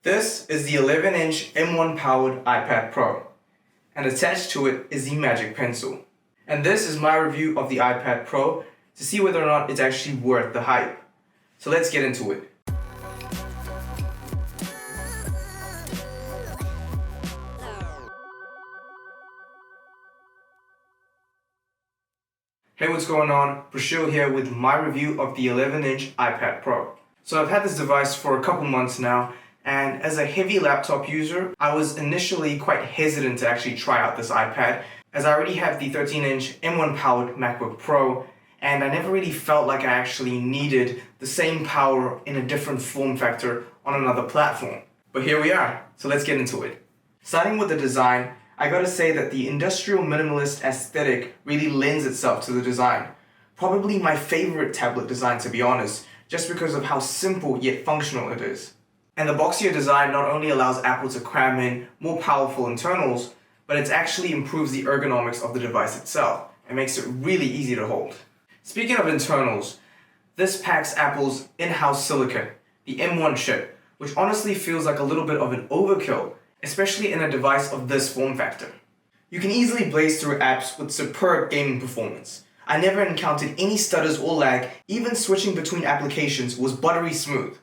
This is the 11-inch M1 powered iPad Pro, and attached to it is the Magic Pencil. And this is my review of the iPad Pro to see whether or not it's actually worth the hype. So let's get into it. Hey, what's going on? Prashil here with my review of the 11-inch iPad Pro. So I've had this device for a couple months now, and as a heavy laptop user, I was initially quite hesitant to actually try out this iPad, as I already have the 13-inch M1 powered MacBook Pro, and I never really felt like I actually needed the same power in a different form factor on another platform. But here we are, so let's get into it. Starting with the design, I gotta say that the industrial minimalist aesthetic really lends itself to the design. Probably my favorite tablet design, to be honest, just because of how simple yet functional it is. And the boxier design not only allows Apple to cram in more powerful internals, but it actually improves the ergonomics of the device itself and makes it really easy to hold. Speaking of internals, this packs Apple's in-house silicon, the M1 chip, which honestly feels like a little bit of an overkill, especially in a device of this form factor. You can easily blaze through apps with superb gaming performance. I never encountered any stutters or lag, even switching between applications was buttery smooth.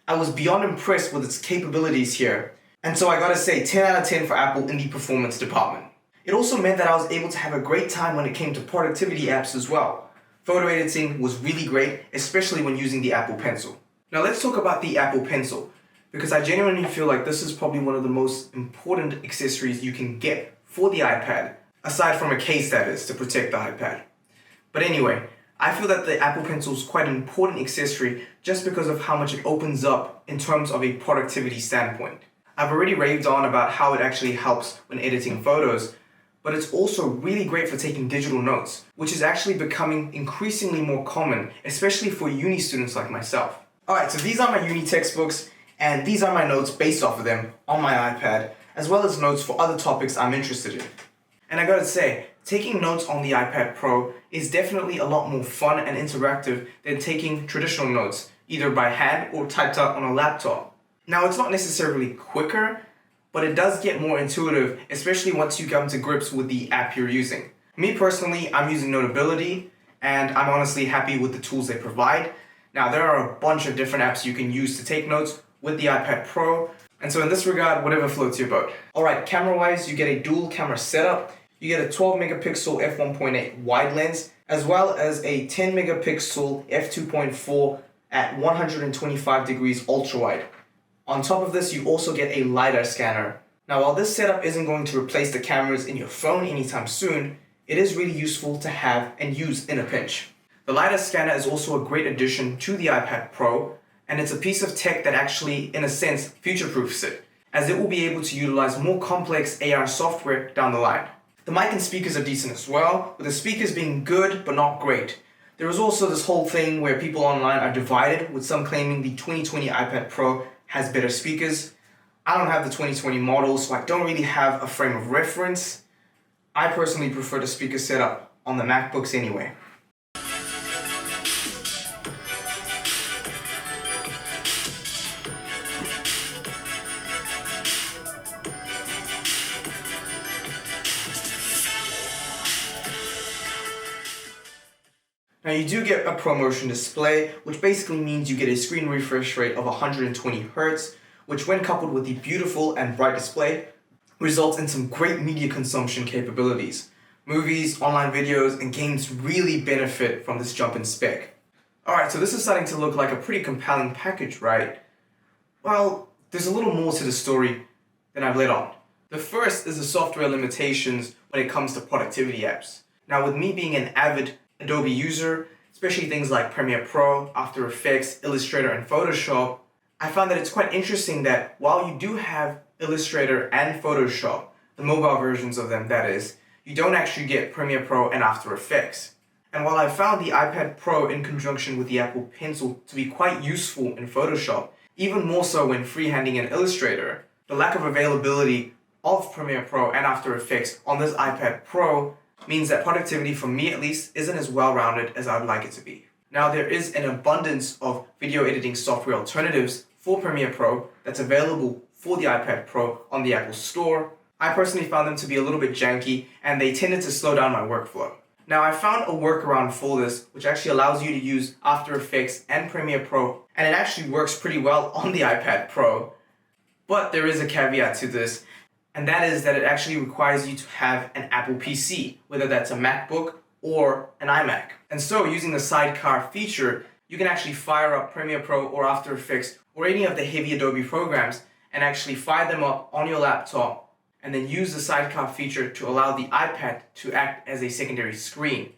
I was beyond impressed with its capabilities here, and so I gotta say 10 out of 10 for Apple in the performance department. It also meant that I was able to have a great time when it came to productivity apps as well. Photo editing was really great, especially when using the Apple Pencil. Now let's talk about the Apple Pencil, because I genuinely feel like this is probably one of the most important accessories you can get for the iPad, aside from a case that is, to protect the iPad. But anyway, I feel that the Apple Pencil is quite an important accessory just because of how much it opens up in terms of a productivity standpoint. I've already raved on about how it actually helps when editing photos, but it's also really great for taking digital notes, which is actually becoming increasingly more common, especially for uni students like myself. Alright, so these are my uni textbooks, and these are my notes based off of them on my iPad, as well as notes for other topics I'm interested in. And I gotta say, taking notes on the iPad Pro is definitely a lot more fun and interactive than taking traditional notes, either by hand or typed out on a laptop. Now, it's not necessarily quicker, but it does get more intuitive, especially once you come to grips with the app you're using. Me personally, I'm using Notability, and I'm honestly happy with the tools they provide. Now, there are a bunch of different apps you can use to take notes with the iPad Pro, and so in this regard, whatever floats your boat. Alright, camera-wise, you get a dual camera setup. You get a 12 megapixel f1.8 wide lens, as well as a 10 megapixel f2.4 at 125 degrees ultra wide. On top of this, you also get a LiDAR scanner. Now, while this setup isn't going to replace the cameras in your phone anytime soon, it is really useful to have and use in a pinch. The LiDAR scanner is also a great addition to the iPad Pro, and it's a piece of tech that actually, in a sense, future-proofs it, as it will be able to utilize more complex AR software down the line. The mic and speakers are decent as well, with the speakers being good but not great. There is also this whole thing where people online are divided, with some claiming the 2020 iPad Pro has better speakers. I don't have the 2020 model, so I don't really have a frame of reference. I personally prefer the speaker setup on the MacBooks anyway. Now you do get a ProMotion display, which basically means you get a screen refresh rate of 120 Hz, which when coupled with the beautiful and bright display, results in some great media consumption capabilities. Movies, online videos, and games really benefit from this jump in spec. Alright, so this is starting to look like a pretty compelling package, right? Well, there's a little more to the story than I've let on. The first is the software limitations when it comes to productivity apps. Now, with me being an avid Adobe user, especially things like Premiere Pro, After Effects, Illustrator, and Photoshop, I found that it's quite interesting that while you do have Illustrator and Photoshop, the mobile versions of them that is, you don't actually get Premiere Pro and After Effects. And while I found the iPad Pro in conjunction with the Apple Pencil to be quite useful in Photoshop, even more so when freehanding in Illustrator, the lack of availability of Premiere Pro and After Effects on this iPad Pro means that productivity, for me at least, isn't as well-rounded as I would like it to be. Now, there is an abundance of video editing software alternatives for Premiere Pro that's available for the iPad Pro on the Apple Store. I personally found them to be a little bit janky and they tended to slow down my workflow. Now I found a workaround for this which actually allows you to use After Effects and Premiere Pro, and it actually works pretty well on the iPad Pro. But there is a caveat to this, and that is that it actually requires you to have an Apple PC, whether that's a MacBook or an iMac. And so using the sidecar feature, you can actually fire up Premiere Pro or After Effects or any of the heavy Adobe programs and actually fire them up on your laptop and then use the sidecar feature to allow the iPad to act as a secondary screen.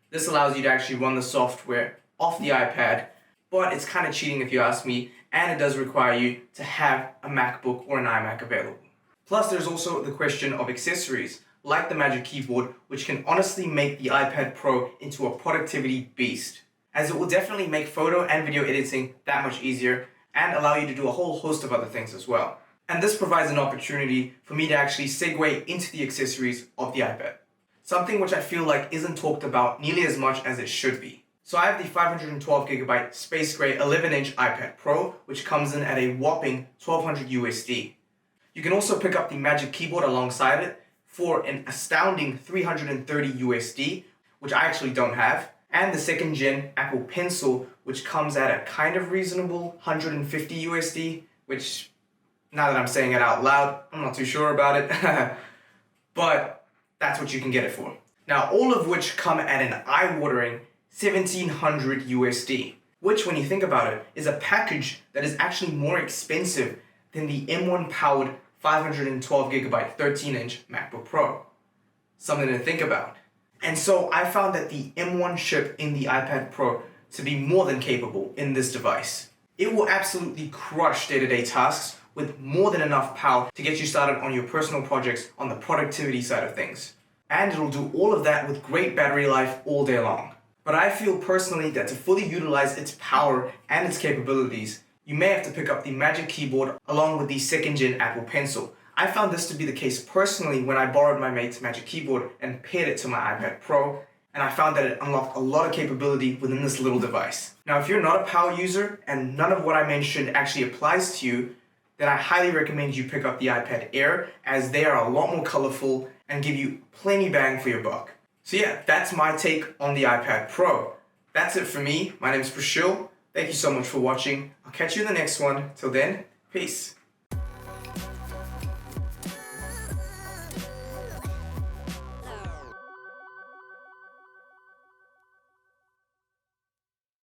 This allows you to actually run the software off the iPad, but it's kind of cheating if you ask me, and it does require you to have a MacBook or an iMac available. Plus there's also the question of accessories, like the Magic Keyboard, which can honestly make the iPad Pro into a productivity beast, as it will definitely make photo and video editing that much easier and allow you to do a whole host of other things as well. And this provides an opportunity for me to actually segue into the accessories of the iPad, something which I feel like isn't talked about nearly as much as it should be. So I have the 512GB Space Gray 11-inch iPad Pro, which comes in at a whopping $1,200 USD. You can also pick up the Magic Keyboard alongside it for an astounding $330 USD, which I actually don't have, and the 2nd gen Apple Pencil, which comes at a kind of reasonable $150 USD, which, now that I'm saying it out loud, I'm not too sure about it, but that's what you can get it for. Now, all of which come at an eye-watering $1,700 USD, which, when you think about it, is a package that is actually more expensive than the M1 powered 512GB 13-inch MacBook Pro. Something to think about. And so I found that the M1 chip in the iPad Pro to be more than capable in this device. It will absolutely crush day-to-day tasks with more than enough power to get you started on your personal projects on the productivity side of things. And it'll do all of that with great battery life all day long. But I feel personally that to fully utilize its power and its capabilities, you may have to pick up the Magic Keyboard along with the 2nd gen Apple Pencil. I found this to be the case personally when I borrowed my mate's Magic Keyboard and paired it to my iPad Pro, and I found that it unlocked a lot of capability within this little device. Now, if you're not a power user and none of what I mentioned actually applies to you, then I highly recommend you pick up the iPad Air, as they are a lot more colorful and give you plenty bang for your buck. So yeah, that's my take on the iPad Pro. That's it for me. My name is Prashil. Thank you so much for watching. I'll catch you in the next one. Till then, peace.